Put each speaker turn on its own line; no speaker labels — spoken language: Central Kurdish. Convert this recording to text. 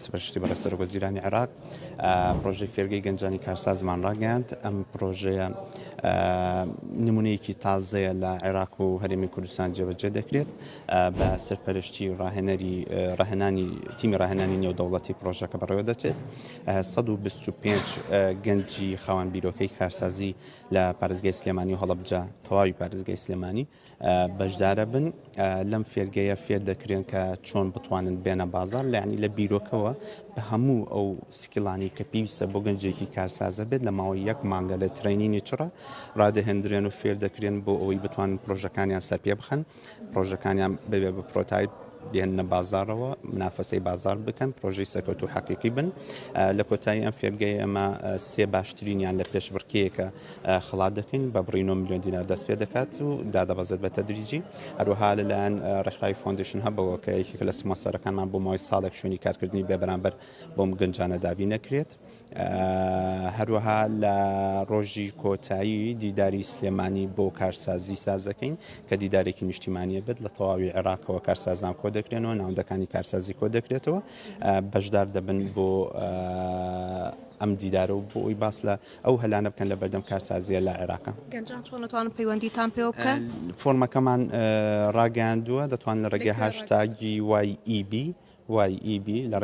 سپشتی برای سرگزیرانی عراق پروژه فێرگەی گەنجانی کارسازمان ڕاگەاند ئەم پروژه نمونەیەکی تازەیە لە عێراق و هەرێمی کوردستان جێبەجێ دەکرێت بە سەرپەرشتی ڕاهێنانی تیمی ڕاهێنانی نێودەوڵەتی پرۆژەکە بەڕێوە دەچێت 125 گەنجی خاوەن بیرۆکەی کارسازی لە پارێزگای سلێمانی و هەڵەبجە تەواوی پارێزگای سلێمانی بەشدارە بن لەم فێرگەیە فێر دەکرێن کە چۆن بتوانن بێنە بازار لەعنی لە بیرۆکەوە بە هەموو ئەو سکیلانی کە پێویستە بۆ گەنجێکی کارسازە بێت لە ماوەی 1 مانگە لە ترینینی چڕە ڕادەهێنرێن و فێر دەکرێن بۆ ئەوەی بتوانن پرۆژەکانیان سەرپێ بخەن پرۆژەکانیان ببێ بە پرۆتایپ بێنە بازارەوە منافەسەی بازار بکەن پرۆژەی سەکەوت و حەقیقی بن لە کۆتایی ئەم فێرگەی ئەمە سێ باشترینیان لە پێشبڕکەیەکە خڵات دەکەین بە بڕی 9 میلیۆن دینار دەست پێ دەکات و دادەبەزێت بە تەدریجی هەروەها لەلایەن ڕێکخراوی فۆندیشن هەبەوە کە یەکێک لە سپۆنسەرەکانمان بۆ ماوەی ساڵێک شوێنی کارکردنی بێ بەرامبەر بۆم گەنجانە دابی نەکرێت هەروەها لە ڕۆژی کۆتایی دیداری سلێمانی بۆ کارسازی سازەکەین کە دیدارێکی نیشتیمانیە بێت لە تەواوی عێراقەوە کارسازان کۆ دەکرێنەوە ناوەندەکانی کارسازی کۆ دەکرێتەوە بەشدار دەبن بۆ ئەم دیدارە و بۆ ئەوی باس لە ئەو هەلانە بکەن لە بەردەم کارسازیە لە عێراقا
گەنجان چۆن دەتوانن پەیوەندیتان پێ بکەن
فۆرمەکەمان ڕاگەاندووە دەتوان لە ڕێگەی هاشتاگی YEB لە